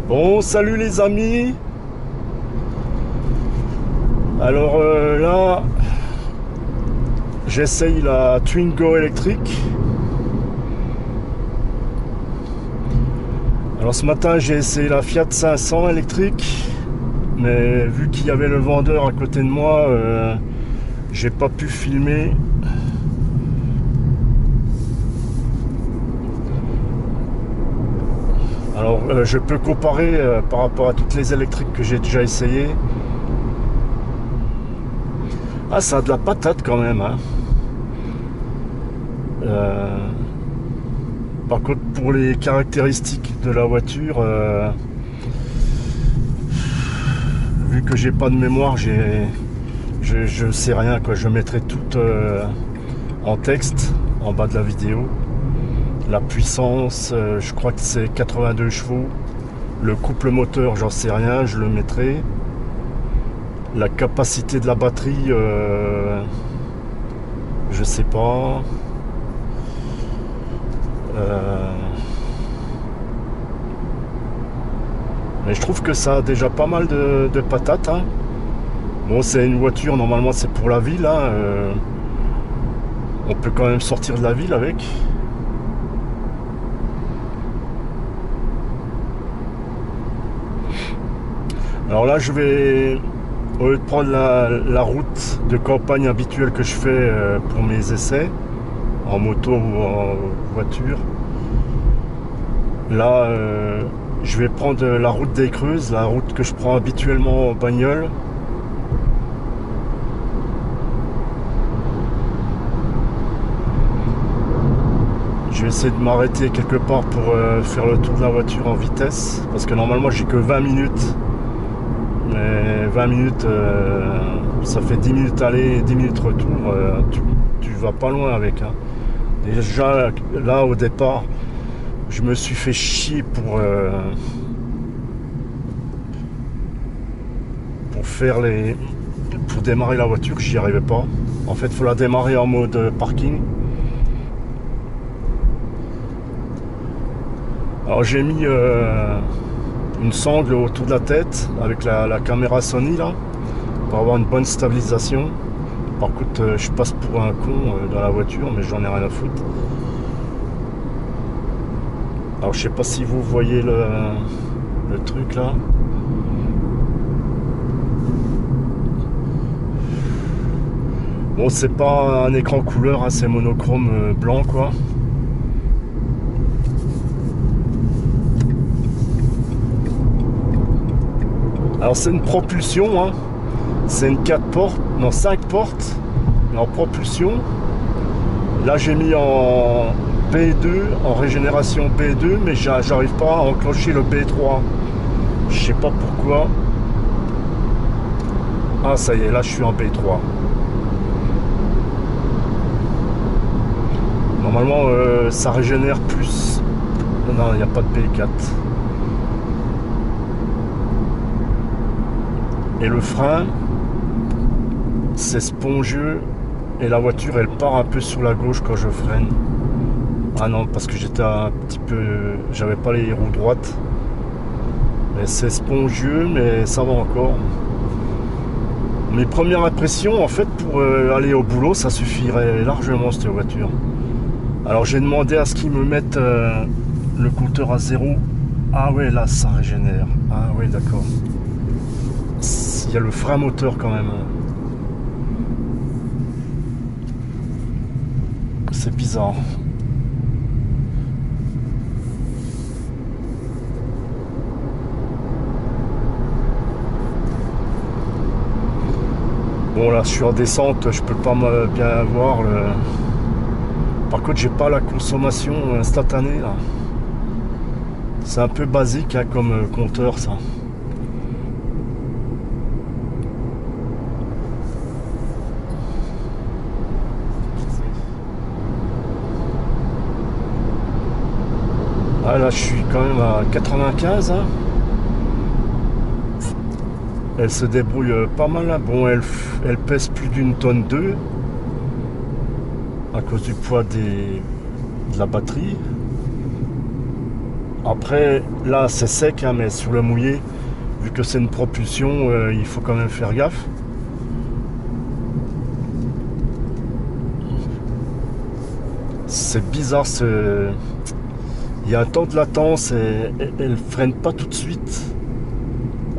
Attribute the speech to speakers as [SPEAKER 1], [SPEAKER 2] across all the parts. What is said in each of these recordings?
[SPEAKER 1] Bon, salut les amis. Alors là, j'essaye la Twingo électrique. Alors ce matin, j'ai essayé la Fiat 500 électrique, mais vu qu'il y avait le vendeur à côté de moi, j'ai pas pu filmer. Alors je peux comparer par rapport à toutes les électriques que j'ai déjà essayées. Ah, ça a de la patate quand même, hein. Euh, Par contre, pour les caractéristiques de la voiture, vu que j'ai pas de mémoire, je sais rien quoi. Je mettrai tout en texte en bas de la vidéo. La puissance, je crois que c'est 82 chevaux. Le couple moteur, j'en sais rien, je le mettrai. La capacité de la batterie, je sais pas. Mais je trouve que ça a déjà pas mal de patates, hein. Bon, c'est une voiture, normalement c'est pour la ville, hein. On peut quand même sortir de la ville avec. Alors là, je vais, au lieu de prendre la route de campagne habituelle que je fais pour mes essais, en moto ou en voiture, là, je vais prendre la route des Creuses, la route que je prends habituellement en bagnole. Je vais essayer de m'arrêter quelque part pour faire le tour de la voiture en vitesse, parce que normalement j'ai que 20 minutes. Mais 20 minutes, ça fait 10 minutes aller et 10 minutes retour. Tu vas pas loin avec, hein. Déjà là au départ, je me suis fait chier pour pour démarrer la voiture, j'y arrivais pas. En fait, il faut la démarrer en mode parking. Alors j'ai mis une sangle autour de la tête avec la caméra Sony là pour avoir une bonne stabilisation. Par contre, je passe pour un con dans la voiture, mais j'en ai rien à foutre. Alors je sais pas si vous voyez le truc là. Bon, c'est pas un écran couleur, hein, c'est monochrome blanc quoi. Alors c'est une propulsion, hein. C'est une 4 portes, non 5 portes, mais en propulsion. Là j'ai mis en B2, en régénération B2, mais j'arrive pas à enclencher le B3. Je sais pas pourquoi. Ah ça y est, là je suis en B3. Normalement ça régénère plus. Non, il n'y a pas de B4. Et le frein, c'est spongieux et la voiture elle part un peu sur la gauche quand je freine. Ah non, parce que j'étais un petit peu, j'avais pas les roues droites. Mais c'est spongieux, mais ça va encore. Mes premières impressions, en fait, pour aller au boulot, ça suffirait largement cette voiture. Alors j'ai demandé à ce qu'ils me mettent le compteur à 0. Ah ouais, là ça régénère. Ah ouais, d'accord. Il y a le frein moteur quand même. C'est bizarre. Bon là je suis en descente, je peux pas bien voir le... Par contre j'ai pas la consommation instantanée là. C'est un peu basique hein, comme compteur ça. Ah là je suis quand même à 95 hein. Elle se débrouille pas mal hein. Bon elle pèse plus d'une tonne 2 à cause du poids de la batterie. Après, là c'est sec, hein, mais sur le mouillé, vu que c'est une propulsion, il faut quand même faire gaffe. C'est bizarre, il y a un temps de latence et elle freine pas tout de suite.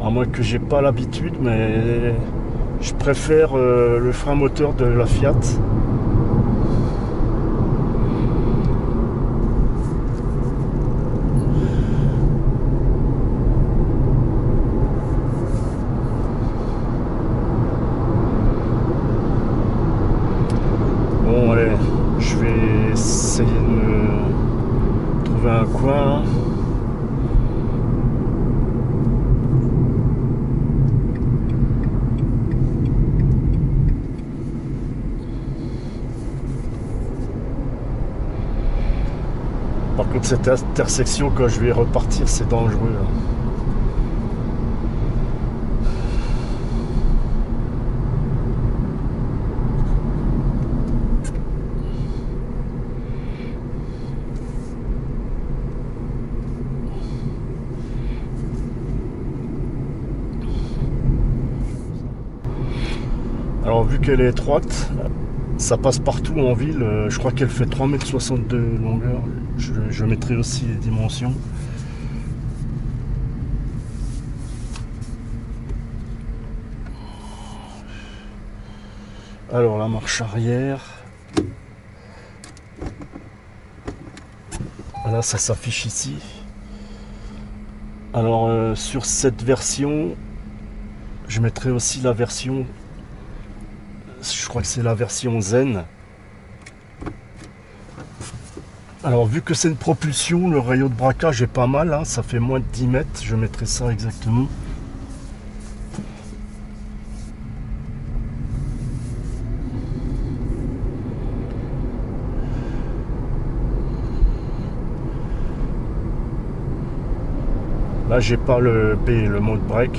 [SPEAKER 1] À moins que j'ai pas l'habitude, mais je préfère le frein moteur de la Fiat. Bon allez, je vais essayer de me trouver un coin. Par contre cette intersection quand je vais repartir c'est dangereux. Alors vu qu'elle est étroite, ça passe partout en ville, je crois qu'elle fait 3,62 m de longueur, je mettrai aussi les dimensions. Alors la marche arrière, là ça s'affiche ici. Alors sur cette version, je mettrai aussi la version, je crois que c'est la version Zen. Alors vu que c'est une propulsion, le rayon de braquage est pas mal, hein, ça fait moins de 10 mètres, je mettrai ça exactement. Là j'ai pas le B, le mode break.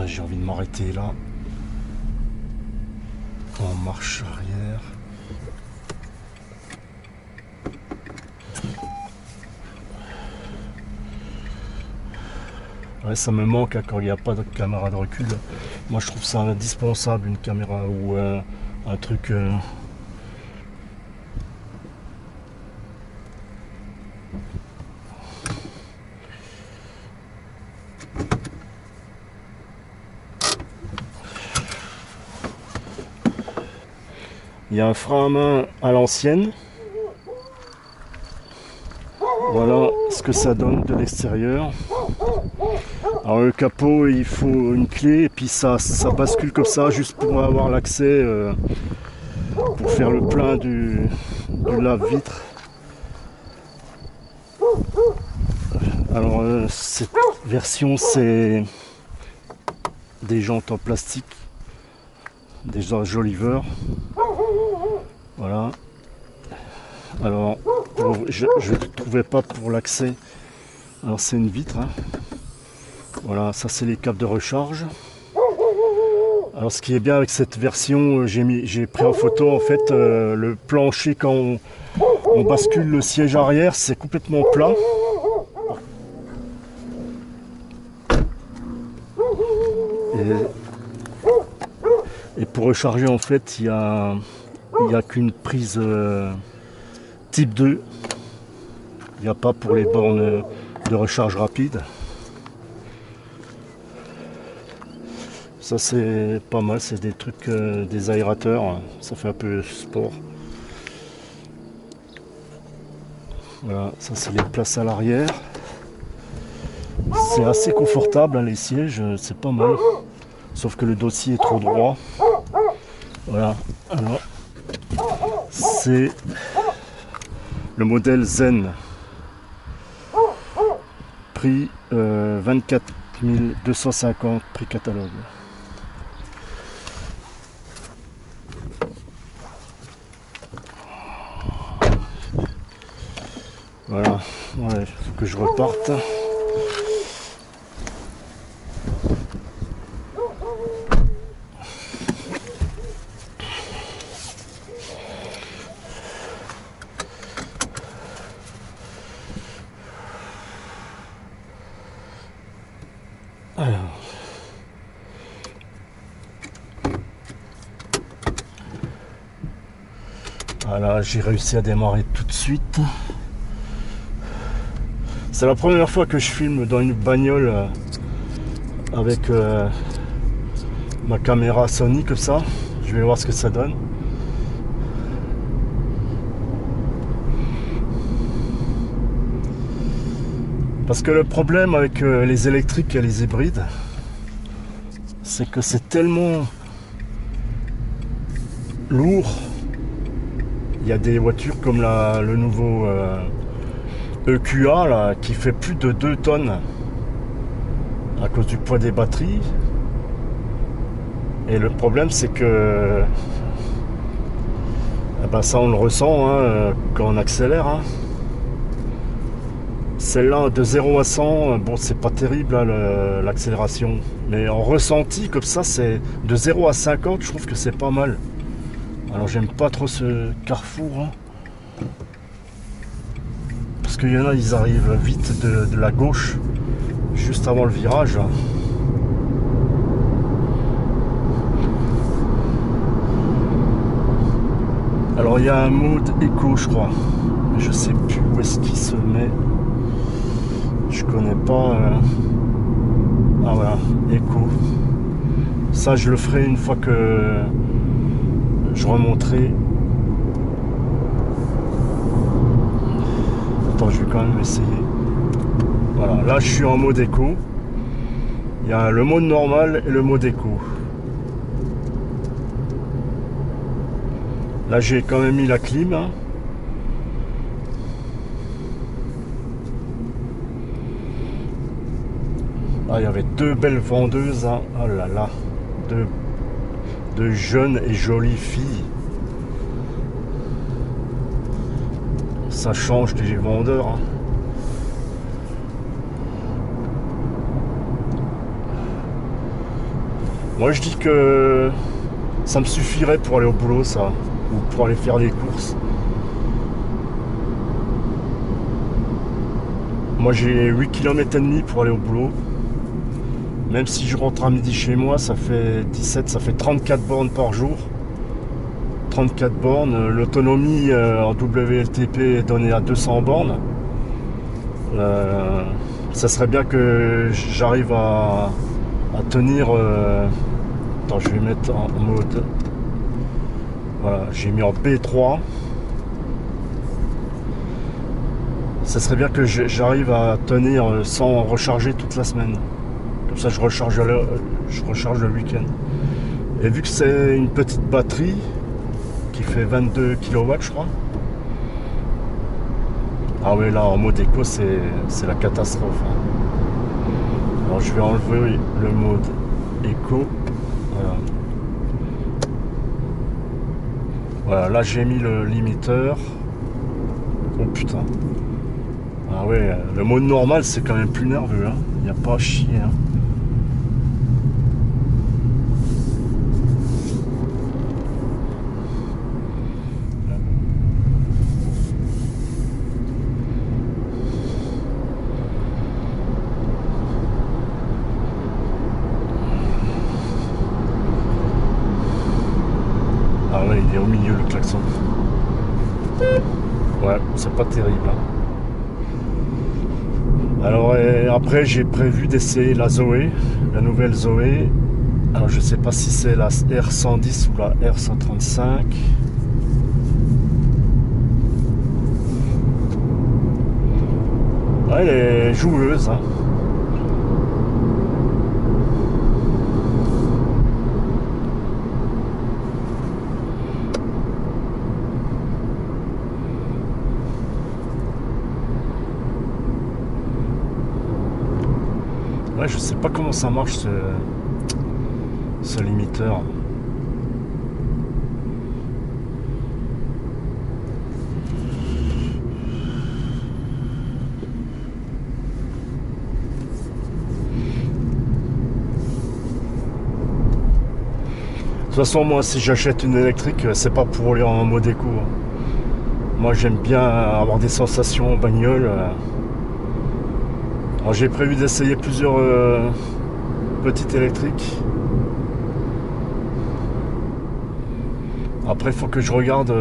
[SPEAKER 1] J'ai envie de m'arrêter là. En marche arrière. Ouais, ça me manque hein, quand il n'y a pas de caméra de recul. Moi je trouve ça indispensable, une caméra ou un truc. Il y a un frein à main à l'ancienne. Voilà ce que ça donne de l'extérieur. Alors le capot, il faut une clé et puis ça bascule comme ça juste pour avoir l'accès pour faire le plein du lave-vitre. Alors cette version c'est des jantes en plastique, des enjoliveurs. Voilà. Alors je ne trouvais pas pour l'accès. Alors c'est une vitre. Hein. Voilà, ça c'est les câbles de recharge. Alors ce qui est bien avec cette version, j'ai pris en photo en fait le plancher quand on bascule le siège arrière, c'est complètement plat. Et pour recharger en fait, il y a qu'une prise type 2. Il n'y a pas pour les bornes de recharge rapide. Ça c'est pas mal, c'est des trucs, des aérateurs, ça fait un peu sport. Voilà, ça c'est les places à l'arrière. C'est assez confortable, hein, les sièges, c'est pas mal. Sauf que le dossier est trop droit. Voilà, alors c'est le modèle Zen. Prix 24 250, prix catalogue. Voilà, il faut que je reparte. Voilà, j'ai réussi à démarrer tout de suite. C'est la première fois que je filme dans une bagnole avec ma caméra Sony comme ça. Je vais voir ce que ça donne. Parce que le problème avec les électriques et les hybrides, c'est que c'est tellement lourd. Il y a des voitures comme le nouveau EQA là, qui fait plus de 2 tonnes à cause du poids des batteries. Et le problème c'est que eh ben, ça on le ressent hein, quand on accélère. Hein. Celle-là de 0 à 100, bon c'est pas terrible hein, l'accélération. Mais en ressenti comme ça, c'est de 0 à 50, je trouve que c'est pas mal. Alors j'aime pas trop ce carrefour. Hein. Parce qu'il y en a, ils arrivent vite de la gauche, juste avant le virage. Alors il y a un mode éco, je crois. Je sais plus où est-ce qu'il se met. Je connais pas. Ah voilà, éco. Ça, je le ferai une fois que je remonterai. Attends, je vais quand même essayer. Voilà, là je suis en mode éco. Il y a le mode normal et le mode éco. Là j'ai quand même mis la clim. Hein. Ah, il y avait deux belles vendeuses. Hein. Oh là là. Deux jeunes et jolies filles. Ça change les vendeurs. Hein. Moi je dis que ça me suffirait pour aller au boulot ça. Ou pour aller faire des courses. Moi j'ai 8 km et demi pour aller au boulot. Même si je rentre à midi chez moi, ça fait 17, ça fait 34 bornes par jour. 34 bornes. L'autonomie en WLTP est donnée à 200 bornes. Ça serait bien que j'arrive à tenir... Attends, je vais mettre en mode... Voilà, j'ai mis en B3. Ça serait bien que j'arrive à tenir sans recharger toute la semaine. Comme ça, je recharge le week-end. Et vu que c'est une petite batterie qui fait 22 kW, je crois. Ah oui, là, en mode éco, c'est la catastrophe. Hein. Alors, je vais enlever le mode éco. Voilà. Voilà, là j'ai mis le limiteur. Oh putain. Ah ouais, le mode normal c'est quand même plus nerveux. Hein. Il n'y a pas à chier. Hein. Ah ouais, il est au milieu le klaxon. Ouais, c'est pas terrible. Hein. Alors après j'ai prévu d'essayer la Zoé, la nouvelle Zoé. Alors je sais pas si c'est la R110 ou la R135. Ouais, elle est joueuse. Hein. Ouais, je sais pas comment ça marche ce limiteur. De toute façon, moi, si j'achète une électrique, c'est pas pour aller en mode éco. Moi, j'aime bien avoir des sensations en bagnole. Alors, j'ai prévu d'essayer plusieurs petites électriques. Après, il faut que je regarde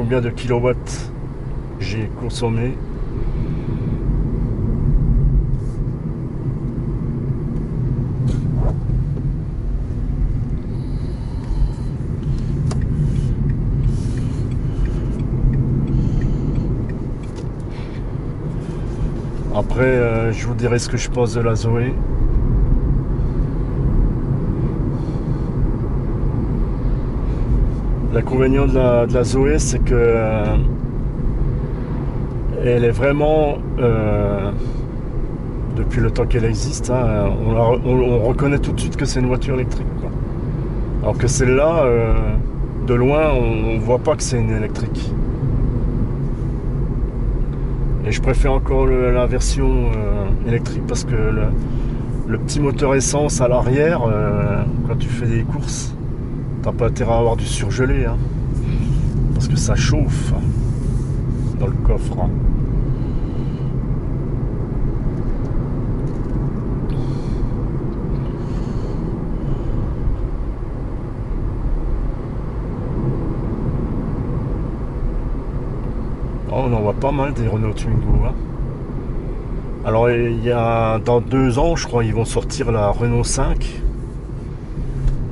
[SPEAKER 1] combien de kilowatts j'ai consommé. Après, je vous dirai ce que je pense de la Zoé. L'inconvénient de la Zoé, c'est que elle est vraiment, depuis le temps qu'elle existe, hein, on reconnaît tout de suite que c'est une voiture électrique, quoi. Alors que celle-là, de loin, on ne voit pas que c'est une électrique. Et je préfère encore la version électrique parce que le petit moteur essence à l'arrière, quand tu fais des courses, t'as pas intérêt à avoir du surgelé, hein, parce que ça chauffe dans le coffre, hein. Oh, on en voit pas mal des Renault Twingo, hein. Alors il y a dans 2 ans, je crois, ils vont sortir la Renault 5.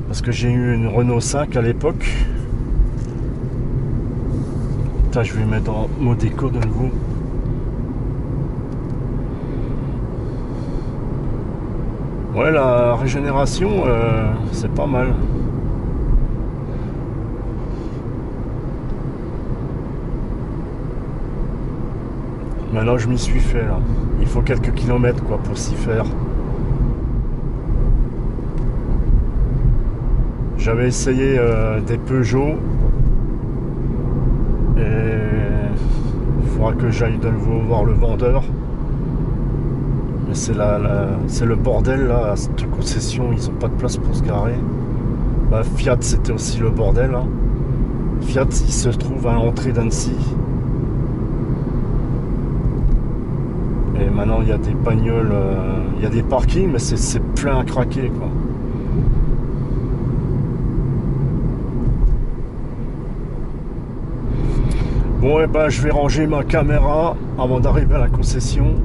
[SPEAKER 1] Parce que j'ai eu une Renault 5 à l'époque. Putain, je vais mettre en mode éco de nouveau. Ouais, la régénération, c'est pas mal. Maintenant, je m'y suis fait, là. Il faut quelques kilomètres, quoi, pour s'y faire. J'avais essayé des Peugeot. Et il faudra que j'aille de nouveau voir le vendeur. Mais c'est le bordel, là, à cette concession. Ils n'ont pas de place pour se garer. Bah, Fiat, c'était aussi le bordel, hein. Fiat, il se trouve à l'entrée d'Annecy. Et maintenant, il y a des bagnoles, il y a des parkings, mais c'est plein à craquer, quoi. Bon, et ben, je vais ranger ma caméra avant d'arriver à la concession.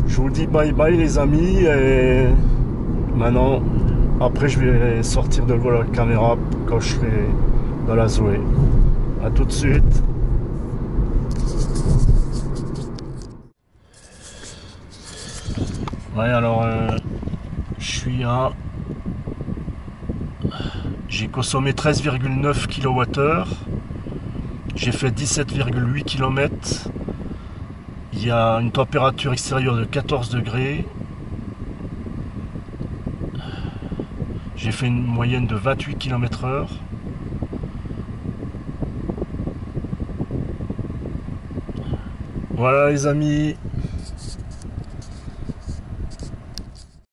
[SPEAKER 1] Je vous dis bye bye, les amis. Et maintenant, après, je vais sortir de nouveau la caméra quand je serai dans la Zoé. A tout de suite. Ouais, alors je suis à... J'ai consommé 13,9 kWh. J'ai fait 17,8 km. Il y a une température extérieure de 14 degrés. J'ai fait une moyenne de 28 km/h. Voilà les amis.